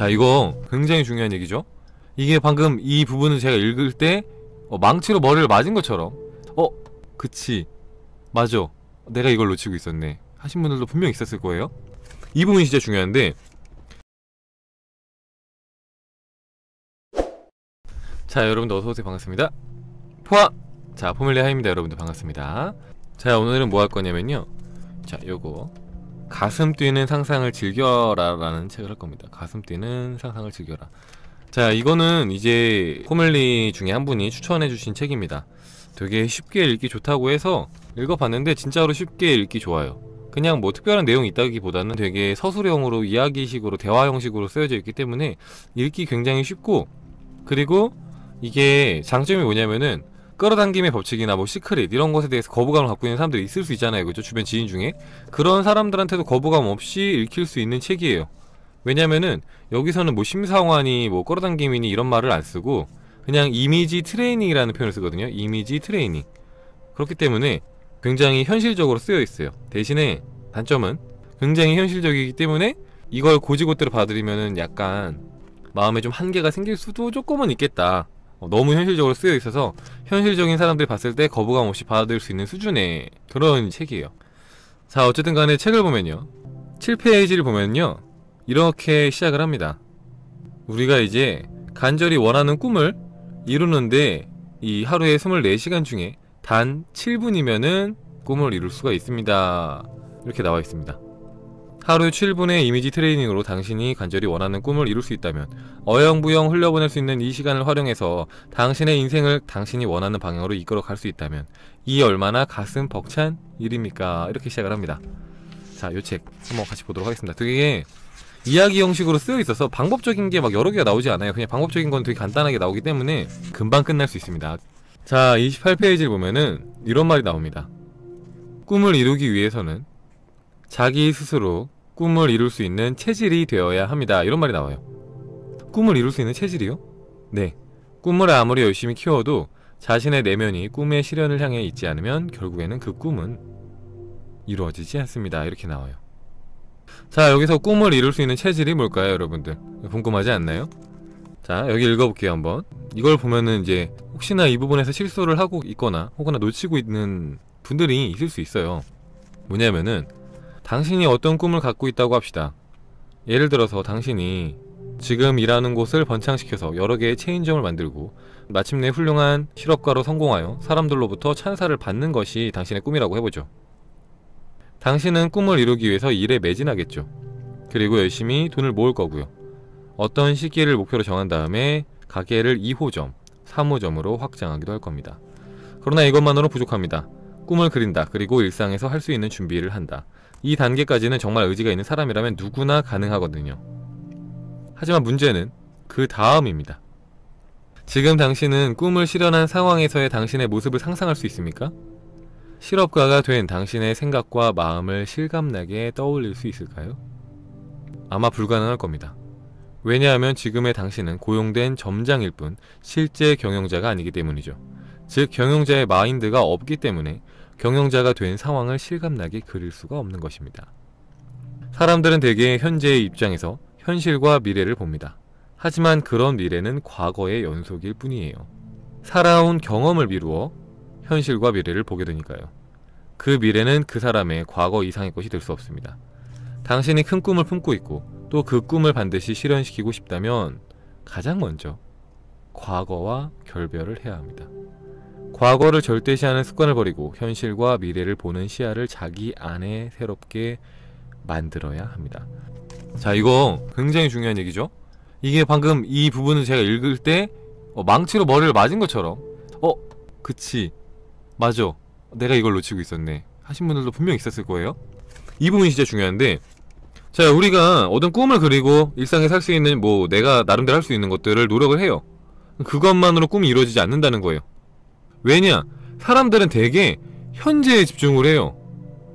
자, 이거 굉장히 중요한 얘기죠. 이게 방금 이 부분을 제가 읽을 때 망치로 머리를 맞은 것처럼 그치, 맞아, 내가 이걸 놓치고 있었네 하신 분들도 분명 있었을 거예요. 이 부분이 진짜 중요한데, 자, 여러분들 어서오세요. 반갑습니다. 자, 포뮬레 하입니다. 여러분들 반갑습니다. 자, 오늘은 뭐 할 거냐면요, 자, 요거 가슴 뛰는 상상을 즐겨라 라는 책을 할 겁니다. 가슴 뛰는 상상을 즐겨라. 자, 이거는 이제 포뮬리 중에 한 분이 추천해 주신 책입니다. 되게 쉽게 읽기 좋다고 해서 읽어봤는데 진짜로 쉽게 읽기 좋아요. 그냥 뭐 특별한 내용이 있다기보다는 되게 서술형으로, 이야기식으로, 대화 형식으로 쓰여져 있기 때문에 읽기 굉장히 쉽고, 그리고 이게 장점이 뭐냐면은 끌어당김의 법칙이나 뭐 시크릿 이런 것에 대해서 거부감을 갖고 있는 사람들이 있을 수 있잖아요, 그죠? 주변 지인 중에. 그런 사람들한테도 거부감 없이 읽힐 수 있는 책이에요. 왜냐면은 여기서는 뭐 심사환이 뭐 끌어당김이니 이런 말을 안 쓰고 그냥 이미지 트레이닝이라는 표현을 쓰거든요. 이미지 트레이닝. 그렇기 때문에 굉장히 현실적으로 쓰여 있어요. 대신에 단점은 굉장히 현실적이기 때문에 이걸 고지고대로 받아들이면은 약간 마음에 좀 한계가 생길 수도 조금은 있겠다. 너무 현실적으로 쓰여 있어서 현실적인 사람들이 봤을 때 거부감 없이 받아들일 수 있는 수준의 그런 책이에요. 자, 어쨌든 간에 책을 보면요, 7페이지를 보면요, 이렇게 시작을 합니다. 우리가 이제 간절히 원하는 꿈을 이루는데 이 하루에 24시간 중에 단 7분이면은 꿈을 이룰 수가 있습니다. 이렇게 나와 있습니다. 하루 7분의 이미지 트레이닝으로 당신이 간절히 원하는 꿈을 이룰 수 있다면, 어영부영 흘려보낼 수 있는 이 시간을 활용해서 당신의 인생을 당신이 원하는 방향으로 이끌어 갈 수 있다면 이 얼마나 가슴 벅찬 일입니까? 이렇게 시작을 합니다. 자, 요 책 한번 같이 보도록 하겠습니다. 되게 이야기 형식으로 쓰여 있어서 방법적인 게 막 여러 개가 나오지 않아요. 그냥 방법적인 건 되게 간단하게 나오기 때문에 금방 끝날 수 있습니다. 자, 28페이지를 보면은 이런 말이 나옵니다. 꿈을 이루기 위해서는 자기 스스로 꿈을 이룰 수 있는 체질이 되어야 합니다. 이런 말이 나와요. 꿈을 이룰 수 있는 체질이요? 네. 꿈을 아무리 열심히 키워도 자신의 내면이 꿈의 실현을 향해 있지 않으면 결국에는 그 꿈은 이루어지지 않습니다. 이렇게 나와요. 자, 여기서 꿈을 이룰 수 있는 체질이 뭘까요, 여러분들? 궁금하지 않나요? 자, 여기 읽어볼게요, 한번. 이걸 보면은 이제 혹시나 이 부분에서 실수를 하고 있거나 혹은 놓치고 있는 분들이 있을 수 있어요. 뭐냐면은, 당신이 어떤 꿈을 갖고 있다고 합시다. 예를 들어서 당신이 지금 일하는 곳을 번창시켜서 여러 개의 체인점을 만들고 마침내 훌륭한 실업가로 성공하여 사람들로부터 찬사를 받는 것이 당신의 꿈이라고 해보죠. 당신은 꿈을 이루기 위해서 일에 매진하겠죠. 그리고 열심히 돈을 모을 거고요. 어떤 시기를 목표로 정한 다음에 가게를 2호점, 3호점으로 확장하기도 할 겁니다. 그러나 이것만으로 부족합니다. 꿈을 그린다, 그리고 일상에서 할 수 있는 준비를 한다. 이 단계까지는 정말 의지가 있는 사람이라면 누구나 가능하거든요. 하지만 문제는 그 다음입니다. 지금 당신은 꿈을 실현한 상황에서의 당신의 모습을 상상할 수 있습니까? 실업가가 된 당신의 생각과 마음을 실감나게 떠올릴 수 있을까요? 아마 불가능할 겁니다. 왜냐하면 지금의 당신은 고용된 점장일 뿐 실제 경영자가 아니기 때문이죠. 즉, 경영자의 마인드가 없기 때문에 경영자가 된 상황을 실감나게 그릴 수가 없는 것입니다. 사람들은 대개 현재의 입장에서 현실과 미래를 봅니다. 하지만 그런 미래는 과거의 연속일 뿐이에요. 살아온 경험을 미루어 현실과 미래를 보게 되니까요. 그 미래는 그 사람의 과거 이상의 것이 될 수 없습니다. 당신이 큰 꿈을 품고 있고 또 그 꿈을 반드시 실현시키고 싶다면 가장 먼저 과거와 결별을 해야 합니다. 과거를 절대시하는 습관을 버리고 현실과 미래를 보는 시야를 자기 안에 새롭게 만들어야 합니다. 자, 이거 굉장히 중요한 얘기죠. 이게 방금 이 부분을 제가 읽을 때 망치로 머리를 맞은 것처럼 그치, 맞아, 내가 이걸 놓치고 있었네 하신 분들도 분명 있었을 거예요. 이 부분이 진짜 중요한데, 자, 우리가 어떤 꿈을 그리고 일상에 살 수 있는 뭐 내가 나름대로 할 수 있는 것들을 노력을 해요. 그것만으로 꿈이 이루어지지 않는다는 거예요. 왜냐? 사람들은 대개 현재에 집중을 해요.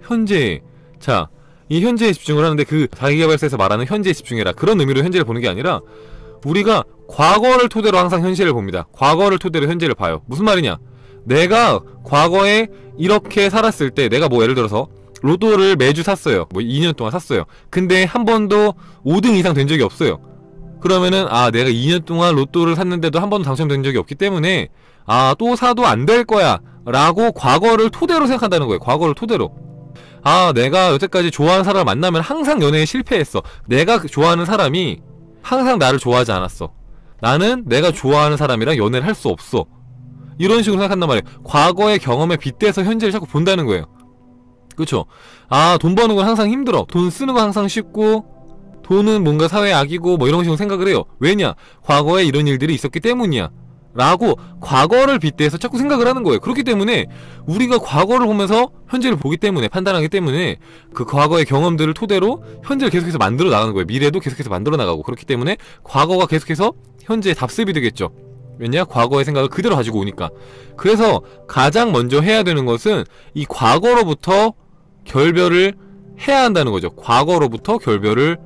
현재에. 자, 이 현재에 집중을 하는데 그 자기계발서에서 말하는 현재에 집중해라, 그런 의미로 현재를 보는 게 아니라 우리가 과거를 토대로 항상 현실을 봅니다. 과거를 토대로 현재를 봐요. 무슨 말이냐? 내가 과거에 이렇게 살았을 때 내가 뭐 예를 들어서 로또를 매주 샀어요. 뭐 2년 동안 샀어요. 근데 한 번도 5등 이상 된 적이 없어요. 그러면은 내가 2년 동안 로또를 샀는데도 한 번도 당첨된 적이 없기 때문에 또 사도 안 될 거야 라고 과거를 토대로 생각한다는 거예요. 과거를 토대로. 내가 여태까지 좋아하는 사람을 만나면 항상 연애에 실패했어. 내가 좋아하는 사람이 항상 나를 좋아하지 않았어. 나는 내가 좋아하는 사람이랑 연애를 할 수 없어. 이런 식으로 생각한단 말이에요. 과거의 경험에 빗대서 현재를 자꾸 본다는 거예요. 그쵸? 돈 버는 건 항상 힘들어. 돈 쓰는 건 항상 쉽고, 돈은 뭔가 사회의 악이고 뭐 이런 식으로 생각을 해요. 왜냐? 과거에 이런 일들이 있었기 때문이야 라고 과거를 빗대서 자꾸 생각을 하는 거예요. 그렇기 때문에 우리가 과거를 보면서 현재를 보기 때문에, 판단하기 때문에 그 과거의 경험들을 토대로 현재를 계속해서 만들어 나가는 거예요. 미래도 계속해서 만들어 나가고. 그렇기 때문에 과거가 계속해서 현재의 답습이 되겠죠. 왜냐? 과거의 생각을 그대로 가지고 오니까. 그래서 가장 먼저 해야 되는 것은 이 과거로부터 결별을 해야 한다는 거죠. 과거로부터 결별을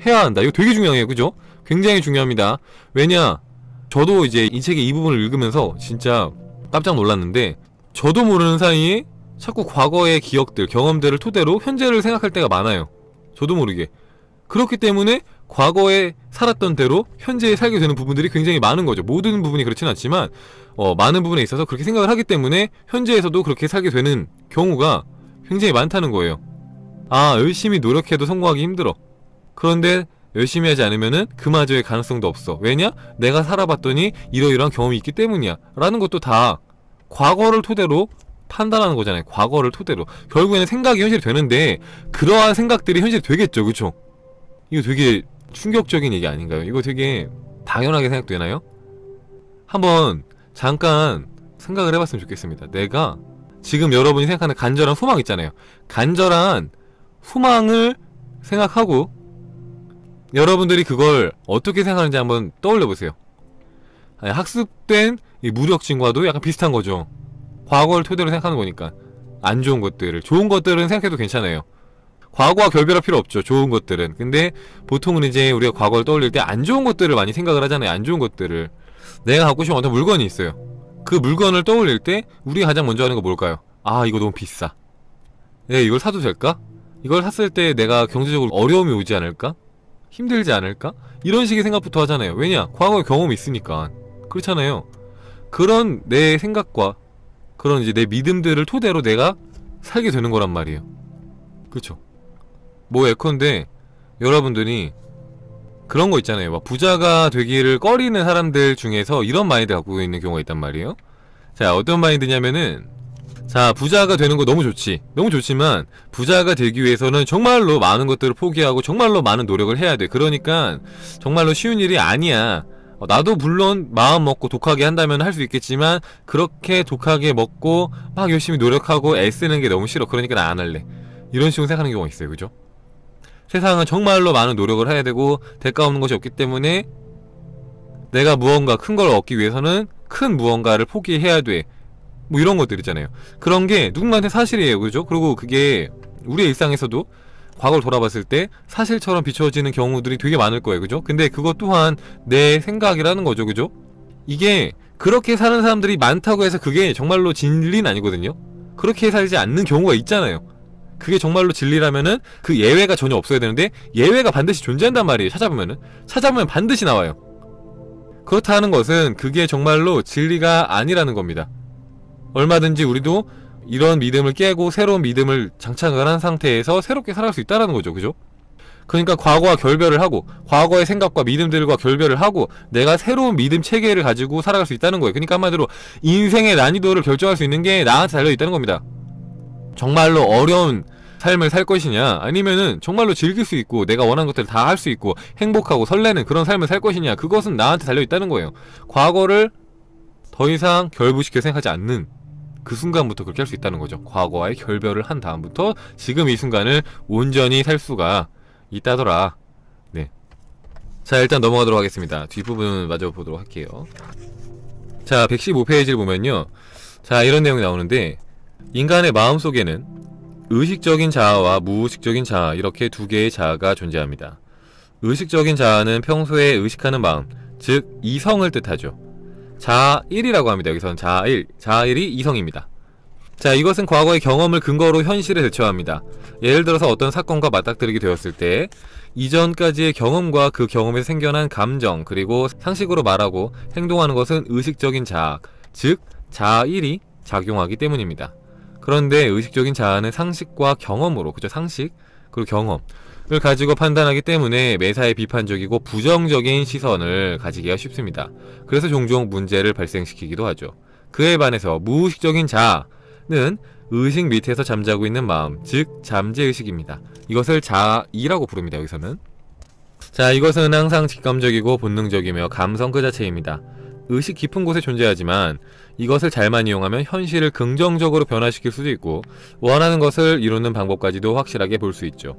해야 한다. 이거 되게 중요해요. 그죠? 굉장히 중요합니다. 왜냐? 저도 이제 이 책의 이 부분을 읽으면서 진짜 깜짝 놀랐는데, 저도 모르는 사이에 자꾸 과거의 기억들, 경험들을 토대로 현재를 생각할 때가 많아요. 저도 모르게. 그렇기 때문에 과거에 살았던 대로 현재에 살게 되는 부분들이 굉장히 많은 거죠. 모든 부분이 그렇진 않지만 많은 부분에 있어서 그렇게 생각을 하기 때문에 현재에서도 그렇게 살게 되는 경우가 굉장히 많다는 거예요. 열심히 노력해도 성공하기 힘들어. 그런데 열심히 하지 않으면은 그마저의 가능성도 없어. 왜냐? 내가 살아봤더니 이러이러한 경험이 있기 때문이야 라는 것도 다 과거를 토대로 판단하는 거잖아요. 과거를 토대로. 결국에는 생각이 현실이 되는데 그러한 생각들이 현실이 되겠죠. 그쵸? 이거 되게 충격적인 얘기 아닌가요? 이거 되게 당연하게 생각되나요? 한번 잠깐 생각을 해봤으면 좋겠습니다. 내가 지금 여러분이 생각하는 간절한 소망 있잖아요. 간절한 소망을 생각하고 여러분들이 그걸 어떻게 생각하는지 한번 떠올려보세요. 학습된 이 무력증과도 약간 비슷한 거죠. 과거를 토대로 생각하는 거니까. 안 좋은 것들을, 좋은 것들은 생각해도 괜찮아요. 과거와 결별할 필요 없죠. 좋은 것들은. 근데 보통은 이제 우리가 과거를 떠올릴 때 안 좋은 것들을 많이 생각을 하잖아요. 안 좋은 것들을. 내가 갖고 싶은 어떤 물건이 있어요. 그 물건을 떠올릴 때 우리가 가장 먼저 하는 거 뭘까요? 이거 너무 비싸. 내가 이걸 사도 될까? 이걸 샀을 때 내가 경제적으로 어려움이 오지 않을까? 힘들지 않을까? 이런 식의 생각부터 하잖아요. 왜냐? 과거의 경험이 있으니까. 그렇잖아요. 그런 내 생각과 그런 이제 내 믿음들을 토대로 내가 살게 되는 거란 말이에요. 그쵸? 뭐 예컨대 여러분들이 그런 거 있잖아요. 막 부자가 되기를 꺼리는 사람들 중에서 이런 마인드 갖고 있는 경우가 있단 말이에요. 자, 어떤 마인드냐면은, 자, 부자가 되는 거 너무 좋지. 너무 좋지만 부자가 되기 위해서는 정말로 많은 것들을 포기하고 정말로 많은 노력을 해야 돼. 그러니까 정말로 쉬운 일이 아니야. 나도 물론 마음 먹고 독하게 한다면 할 수 있겠지만 그렇게 독하게 먹고 막 열심히 노력하고 애쓰는 게 너무 싫어. 그러니까 나 안 할래. 이런 식으로 생각하는 경우가 있어요. 그죠? 세상은 정말로 많은 노력을 해야 되고 대가 없는 것이 없기 때문에 내가 무언가 큰 걸 얻기 위해서는 큰 무언가를 포기해야 돼. 뭐 이런 것들 있잖아요. 그런 게 누군가한테 사실이에요. 그죠? 그리고 그게 우리의 일상에서도 과거를 돌아봤을 때 사실처럼 비춰지는 경우들이 되게 많을 거예요. 그죠? 근데 그것 또한 내 생각이라는 거죠. 그죠? 이게 그렇게 사는 사람들이 많다고 해서 그게 정말로 진리는 아니거든요. 그렇게 살지 않는 경우가 있잖아요. 그게 정말로 진리라면은 그 예외가 전혀 없어야 되는데 예외가 반드시 존재한단 말이에요. 찾아보면 반드시 나와요. 그렇다는 것은 그게 정말로 진리가 아니라는 겁니다. 얼마든지 우리도 이런 믿음을 깨고 새로운 믿음을 장착을 한 상태에서 새롭게 살아갈 수 있다는 거죠. 그죠? 그러니까 과거와 결별을 하고 과거의 생각과 믿음들과 결별을 하고 내가 새로운 믿음 체계를 가지고 살아갈 수 있다는 거예요. 그러니까 한마디로 인생의 난이도를 결정할 수 있는 게 나한테 달려있다는 겁니다. 정말로 어려운 삶을 살 것이냐, 아니면은 정말로 즐길 수 있고 내가 원하는 것들을 다 할 수 있고 행복하고 설레는 그런 삶을 살 것이냐, 그것은 나한테 달려있다는 거예요. 과거를 더 이상 결부시켜 생각하지 않는 그 순간부터 그렇게 할 수 있다는 거죠. 과거와의 결별을 한 다음부터 지금 이 순간을 온전히 살 수가 있다더라. 네. 자, 일단 넘어가도록 하겠습니다. 뒷부분 마저 보도록 할게요. 자, 115페이지를 보면요, 자, 이런 내용이 나오는데, 인간의 마음속에는 의식적인 자아와 무의식적인 자아, 이렇게 두 개의 자아가 존재합니다. 의식적인 자아는 평소에 의식하는 마음, 즉 이성을 뜻하죠. 자아 1이라고 합니다. 여기서는 자아 1, 자아 1이 이성입니다. 자, 이것은 과거의 경험을 근거로 현실에 대처합니다. 예를 들어서 어떤 사건과 맞닥뜨리게 되었을 때 이전까지의 경험과 그 경험에서 생겨난 감정, 그리고 상식으로 말하고 행동하는 것은 의식적인 자아, 즉 자아1이 작용하기 때문입니다. 그런데 의식적인 자아는 상식과 경험으로, 그죠? 상식 그리고 경험을 가지고 판단하기 때문에 매사에 비판적이고 부정적인 시선을 가지기가 쉽습니다. 그래서 종종 문제를 발생시키기도 하죠. 그에 반해서 무의식적인 자아는 의식 밑에서 잠자고 있는 마음, 즉 잠재의식입니다. 이것을 자아이라고 부릅니다. 여기서는. 자, 이것은 항상 직감적이고 본능적이며 감성 그 자체입니다. 의식 깊은 곳에 존재하지만 이것을 잘만 이용하면 현실을 긍정적으로 변화시킬 수도 있고 원하는 것을 이루는 방법까지도 확실하게 볼 수 있죠.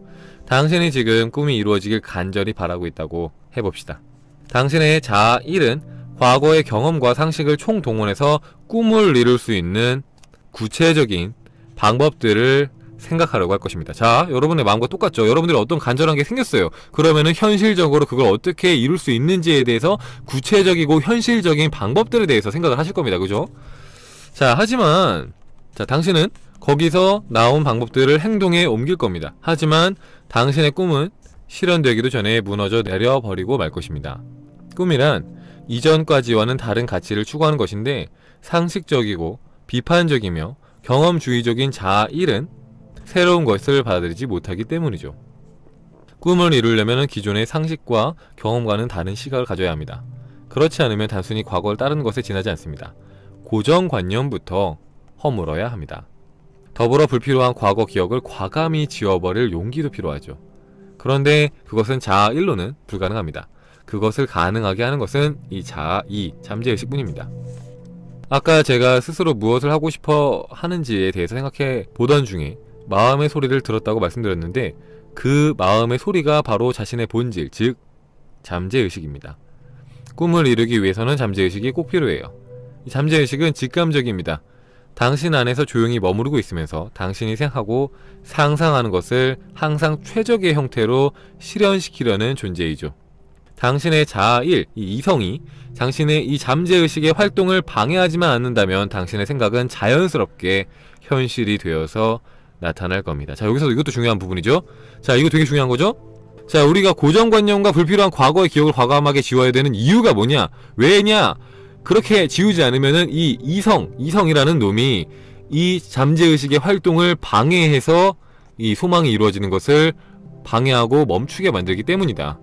당신이 지금 꿈이 이루어지길 간절히 바라고 있다고 해봅시다. 당신의 자아1은 과거의 경험과 상식을 총동원해서 꿈을 이룰 수 있는 구체적인 방법들을 생각하려고 할 것입니다. 자, 여러분의 마음과 똑같죠? 여러분들이 어떤 간절한 게 생겼어요. 그러면은 현실적으로 그걸 어떻게 이룰 수 있는지에 대해서 구체적이고 현실적인 방법들에 대해서 생각을 하실 겁니다. 그죠? 자, 하지만 자, 당신은 거기서 나온 방법들을 행동에 옮길 겁니다. 하지만 당신의 꿈은 실현되기도 전에 무너져 내려버리고 말 것입니다. 꿈이란 이전까지와는 다른 가치를 추구하는 것인데 상식적이고 비판적이며 경험주의적인 자아1은 새로운 것을 받아들이지 못하기 때문이죠. 꿈을 이루려면 기존의 상식과 경험과는 다른 시각을 가져야 합니다. 그렇지 않으면 단순히 과거를 따르는 것에 지나지 않습니다. 고정관념부터 허물어야 합니다. 더불어 불필요한 과거 기억을 과감히 지워버릴 용기도 필요하죠. 그런데 그것은 자아1로는 불가능합니다. 그것을 가능하게 하는 것은 이 자아2, 잠재의식 뿐입니다. 아까 제가 스스로 무엇을 하고 싶어 하는지에 대해서 생각해 보던 중에 마음의 소리를 들었다고 말씀드렸는데 그 마음의 소리가 바로 자신의 본질, 즉 잠재의식입니다. 꿈을 이루기 위해서는 잠재의식이 꼭 필요해요. 이 잠재의식은 직감적입니다. 당신 안에서 조용히 머무르고 있으면서 당신이 생각하고 상상하는 것을 항상 최적의 형태로 실현시키려는 존재이죠. 당신의 자아1, 이 이성이 당신의 이 잠재의식의 활동을 방해하지만 않는다면 당신의 생각은 자연스럽게 현실이 되어서 나타날 겁니다. 자, 여기서 이것도 중요한 부분이죠. 자, 이거 되게 중요한 거죠. 자, 우리가 고정관념과 불필요한 과거의 기억을 과감하게 지워야 되는 이유가 뭐냐? 왜냐? 그렇게 지우지 않으면은 이 이성이라는 놈이 이 잠재의식의 활동을 방해해서 이 소망이 이루어지는 것을 방해하고 멈추게 만들기 때문이다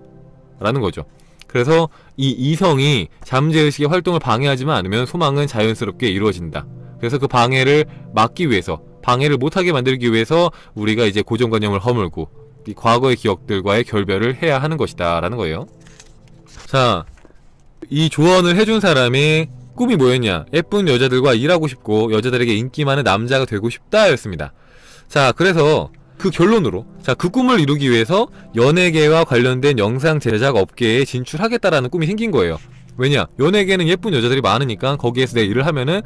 라는 거죠. 그래서 이 이성이 잠재의식의 활동을 방해하지만 않으면 소망은 자연스럽게 이루어진다. 그래서 그 방해를 막기 위해서, 방해를 못하게 만들기 위해서 우리가 이제 고정관념을 허물고 이 과거의 기억들과의 결별을 해야 하는 것이다 라는 거예요. 자, 이 조언을 해준 사람의 꿈이 뭐였냐? 예쁜 여자들과 일하고 싶고 여자들에게 인기 많은 남자가 되고 싶다 였습니다. 자, 그래서 그 결론으로, 자, 그 꿈을 이루기 위해서 연예계와 관련된 영상 제작 업계에 진출하겠다라는 꿈이 생긴 거예요. 왜냐? 연예계는 예쁜 여자들이 많으니까 거기에서 내 일을 하면은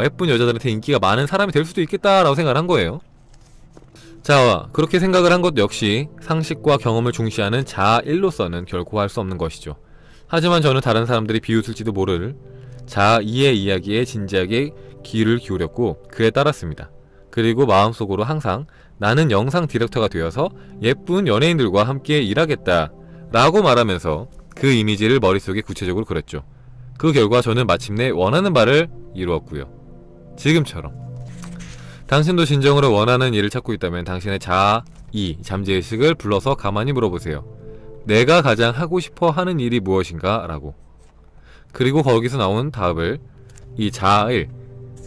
예쁜 여자들한테 인기가 많은 사람이 될 수도 있겠다라고 생각을 한 거예요. 자, 그렇게 생각을 한 것 역시 상식과 경험을 중시하는 자아1로서는 결코 할 수 없는 것이죠. 하지만 저는 다른 사람들이 비웃을지도 모를 자아2의 이야기에 진지하게 귀를 기울였고 그에 따랐습니다. 그리고 마음속으로 항상 나는 영상 디렉터가 되어서 예쁜 연예인들과 함께 일하겠다 라고 말하면서 그 이미지를 머릿속에 구체적으로 그렸죠. 그 결과 저는 마침내 원하는 바를 이루었고요. 지금처럼 당신도 진정으로 원하는 일을 찾고 있다면 당신의 자아2, 잠재의식을 불러서 가만히 물어보세요. 내가 가장 하고 싶어 하는 일이 무엇인가? 라고. 그리고 거기서 나온 답을 이 자아1,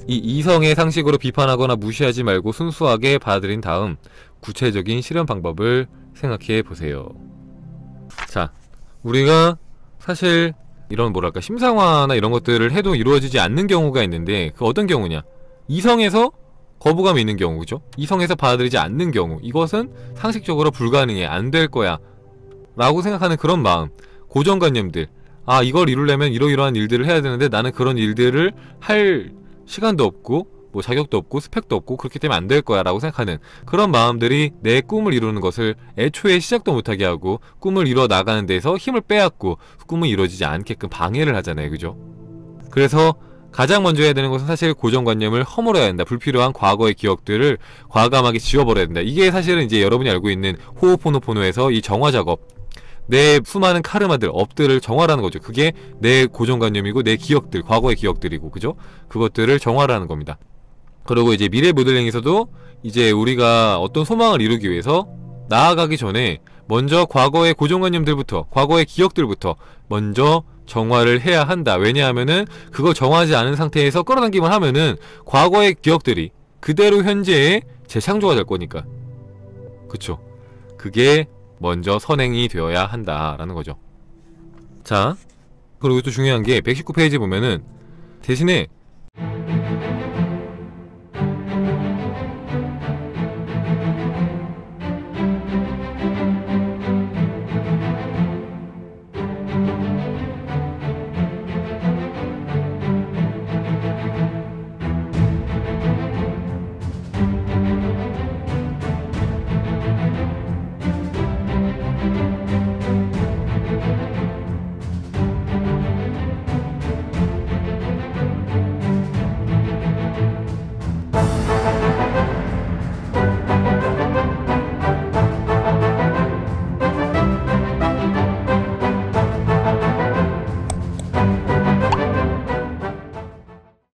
이 이성의 상식으로 비판하거나 무시하지 말고 순수하게 받아들인 다음 구체적인 실현 방법을 생각해 보세요. 자, 우리가 사실 이런 뭐랄까 심상화나 이런 것들을 해도 이루어지지 않는 경우가 있는데 그 어떤 경우냐? 이성에서 거부감이 있는 경우, 그죠? 이성에서 받아들이지 않는 경우, 이것은 상식적으로 불가능해, 안 될 거야 라고 생각하는 그런 마음, 고정관념들, 아, 이걸 이루려면 이러이러한 일들을 해야 되는데 나는 그런 일들을 할 시간도 없고 뭐 자격도 없고 스펙도 없고 그렇기 때문에 안 될 거야 라고 생각하는 그런 마음들이 내 꿈을 이루는 것을 애초에 시작도 못하게 하고 꿈을 이뤄 나가는 데서 힘을 빼앗고 꿈은 이루어지지 않게끔 방해를 하잖아요, 그죠? 그래서 가장 먼저 해야 되는 것은 사실 고정관념을 허물어야 된다. 불필요한 과거의 기억들을 과감하게 지워버려야 된다. 이게 사실은 이제 여러분이 알고 있는 호오포노포노에서 이 정화 작업, 내 수많은 카르마들, 업들을 정화라는 거죠. 그게 내 고정관념이고 내 기억들, 과거의 기억들이고, 그죠? 그것들을 정화라는 겁니다. 그리고 이제 미래 모델링에서도 이제 우리가 어떤 소망을 이루기 위해서 나아가기 전에 먼저 과거의 고정관념들부터, 과거의 기억들부터 먼저 정화를 해야 한다. 왜냐하면은 그걸 정화하지 않은 상태에서 끌어당기만 하면은 과거의 기억들이 그대로 현재의 재창조가 될 거니까. 그쵸? 그게 먼저 선행이 되어야 한다라는 거죠. 자, 그리고 또 중요한 게 119페이지 보면은 대신에